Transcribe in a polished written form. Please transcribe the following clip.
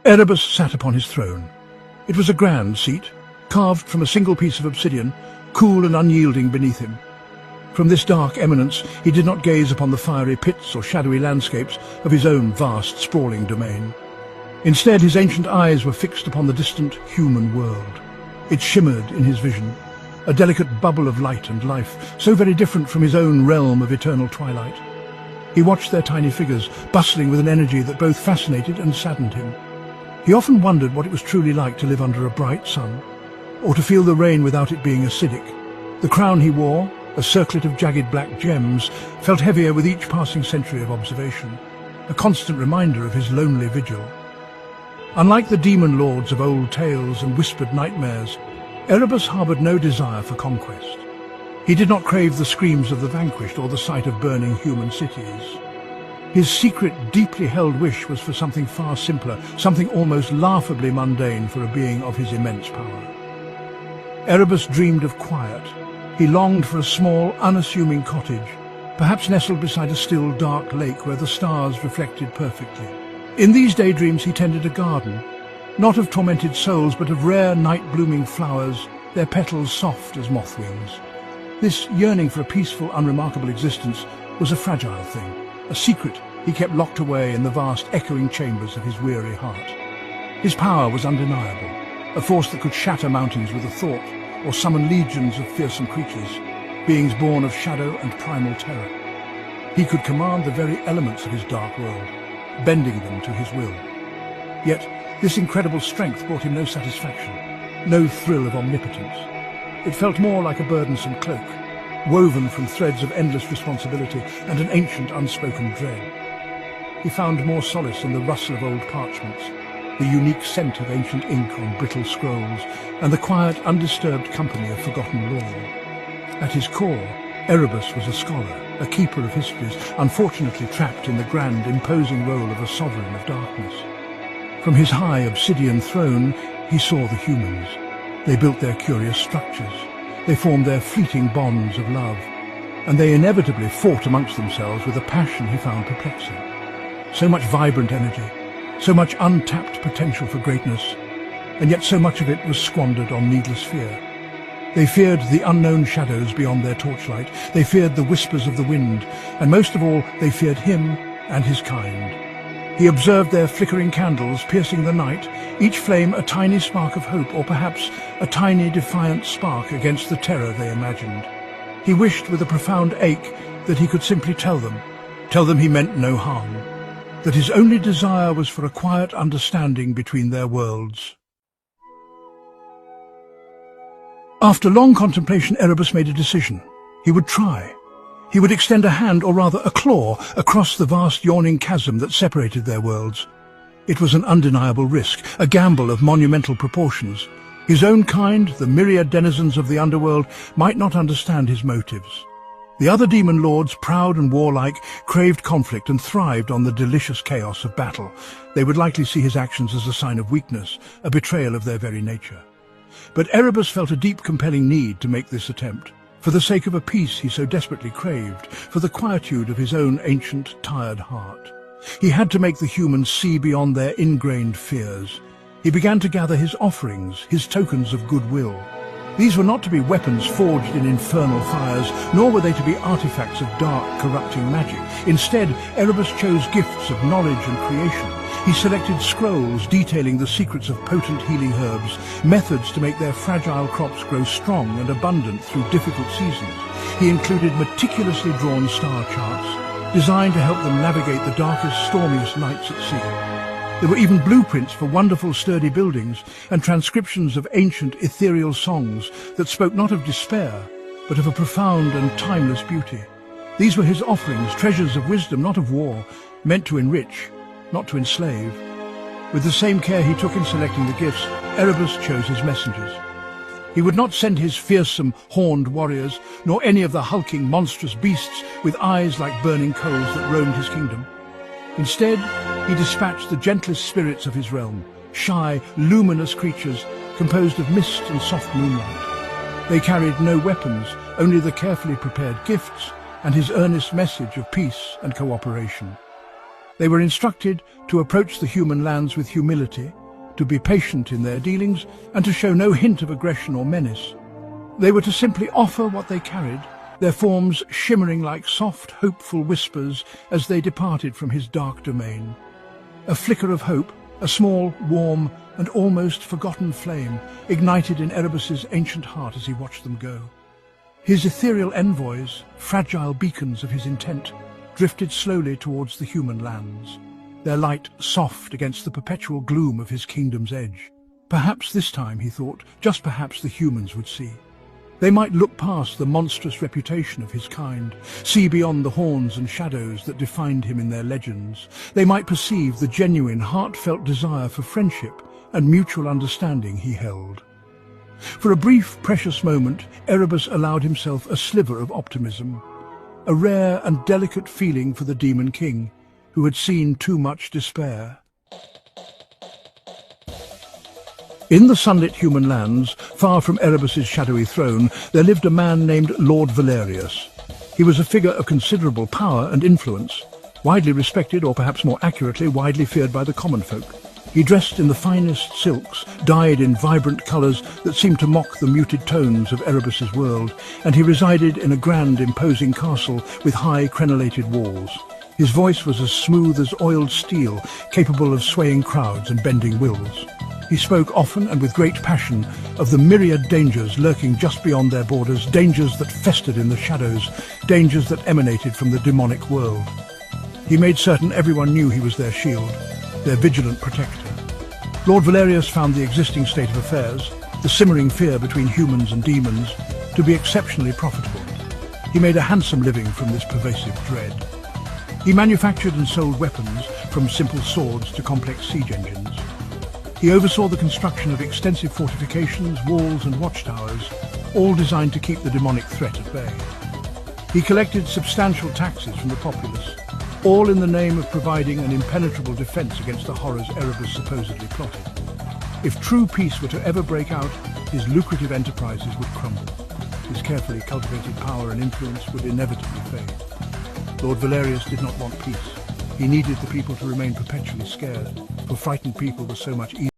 Erebus sat upon his throne. It was a grand seat, carved from a single piece of obsidian, cool and unyielding beneath him. From this dark eminence he did not gaze upon the fiery pits or shadowy landscapes of his own vast, sprawling domain. Instead, his ancient eyes were fixed upon the distant human world. It shimmered in his vision, a delicate bubble of light and life, so very different from his own realm of eternal twilight. He watched their tiny figures, bustling with an energy that both fascinated and saddened him. He often wondered what it was truly like to live under a bright sun, or to feel the rain without it being acidic. The crown he wore, a circlet of jagged black gems, felt heavier with each passing century of observation, a constant reminder of his lonely vigil. Unlike the demon lords of old tales and whispered nightmares, Erebus harboured no desire for conquest. He did not crave the screams of the vanquished or the sight of burning human cities. His secret, deeply held wish was for something far simpler, something almost laughably mundane for a being of his immense power. Erebus dreamed of quiet. He longed for a small, unassuming cottage, perhaps nestled beside a still, dark lake where the stars reflected perfectly. In these daydreams he tended a garden, not of tormented souls, but of rare night-blooming flowers, their petals soft as moth wings. This yearning for a peaceful, unremarkable existence was a fragile thing, a secret he kept locked away in the vast, echoing chambers of his weary heart. His power was undeniable, a force that could shatter mountains with a thought, or summon legions of fearsome creatures, beings born of shadow and primal terror. He could command the very elements of his dark world, bending them to his will. Yet, this incredible strength brought him no satisfaction, no thrill of omnipotence. It felt more like a burdensome cloak, woven from threads of endless responsibility and an ancient unspoken dread. He found more solace in the rustle of old parchments, the unique scent of ancient ink on brittle scrolls, and the quiet, undisturbed company of forgotten lore. At his core, Erebus was a scholar, a keeper of histories, unfortunately trapped in the grand, imposing role of a sovereign of darkness. From his high obsidian throne, he saw the humans. They built their curious structures. They formed their fleeting bonds of love. And they inevitably fought amongst themselves with a passion he found perplexing. So much vibrant energy, so much untapped potential for greatness, and yet so much of it was squandered on needless fear. They feared the unknown shadows beyond their torchlight. They feared the whispers of the wind, and most of all, they feared him and his kind. He observed their flickering candles piercing the night, each flame a tiny spark of hope, or perhaps a tiny defiant spark against the terror they imagined. He wished with a profound ache that he could simply tell them he meant no harm, that his only desire was for a quiet understanding between their worlds. After long contemplation, Erebus made a decision. He would try. He would extend a hand, or rather a claw, across the vast yawning chasm that separated their worlds. It was an undeniable risk, a gamble of monumental proportions. His own kind, the myriad denizens of the underworld, might not understand his motives. The other demon lords, proud and warlike, craved conflict and thrived on the delicious chaos of battle. They would likely see his actions as a sign of weakness, a betrayal of their very nature. But Erebus felt a deep, compelling need to make this attempt, for the sake of a peace he so desperately craved, for the quietude of his own ancient, tired heart. He had to make the humans see beyond their ingrained fears. He began to gather his offerings, his tokens of goodwill. These were not to be weapons forged in infernal fires, nor were they to be artifacts of dark, corrupting magic. Instead, Erebus chose gifts of knowledge and creation. He selected scrolls detailing the secrets of potent healing herbs, methods to make their fragile crops grow strong and abundant through difficult seasons. He included meticulously drawn star charts, designed to help them navigate the darkest, stormiest nights at sea. There were even blueprints for wonderful, sturdy buildings and transcriptions of ancient, ethereal songs that spoke not of despair, but of a profound and timeless beauty. These were his offerings, treasures of wisdom, not of war, meant to enrich, not to enslave. With the same care he took in selecting the gifts, Erebus chose his messengers. He would not send his fearsome, horned warriors, nor any of the hulking, monstrous beasts with eyes like burning coals that roamed his kingdom. Instead, he dispatched the gentlest spirits of his realm, shy, luminous creatures composed of mist and soft moonlight. They carried no weapons, only the carefully prepared gifts and his earnest message of peace and cooperation. They were instructed to approach the human lands with humility, to be patient in their dealings, and to show no hint of aggression or menace. They were to simply offer what they carried, their forms shimmering like soft, hopeful whispers as they departed from his dark domain. A flicker of hope, a small, warm, and almost forgotten flame, ignited in Erebus's ancient heart as he watched them go. His ethereal envoys, fragile beacons of his intent, drifted slowly towards the human lands, their light soft against the perpetual gloom of his kingdom's edge. Perhaps this time, he thought, just perhaps the humans would see. They might look past the monstrous reputation of his kind, see beyond the horns and shadows that defined him in their legends. They might perceive the genuine, heartfelt desire for friendship and mutual understanding he held. For a brief, precious moment, Erebus allowed himself a sliver of optimism, a rare and delicate feeling for the Demon King, who had seen too much despair. In the sunlit human lands, far from Erebus's shadowy throne, there lived a man named Lord Valerius. He was a figure of considerable power and influence, widely respected, or perhaps more accurately, widely feared by the common folk. He dressed in the finest silks, dyed in vibrant colours that seemed to mock the muted tones of Erebus's world, and he resided in a grand, imposing castle with high, crenellated walls. His voice was as smooth as oiled steel, capable of swaying crowds and bending wills. He spoke often and with great passion of the myriad dangers lurking just beyond their borders, dangers that festered in the shadows, dangers that emanated from the demonic world. He made certain everyone knew he was their shield, their vigilant protector. Lord Valerius found the existing state of affairs, the simmering fear between humans and demons, to be exceptionally profitable. He made a handsome living from this pervasive dread. He manufactured and sold weapons, from simple swords to complex siege engines. He oversaw the construction of extensive fortifications, walls and watchtowers, all designed to keep the demonic threat at bay. He collected substantial taxes from the populace, all in the name of providing an impenetrable defense against the horrors Erebus supposedly plotted. If true peace were to ever break out, his lucrative enterprises would crumble. His carefully cultivated power and influence would inevitably fade. Lord Valerius did not want peace. He needed the people to remain perpetually scared, for frightened people were so much easier.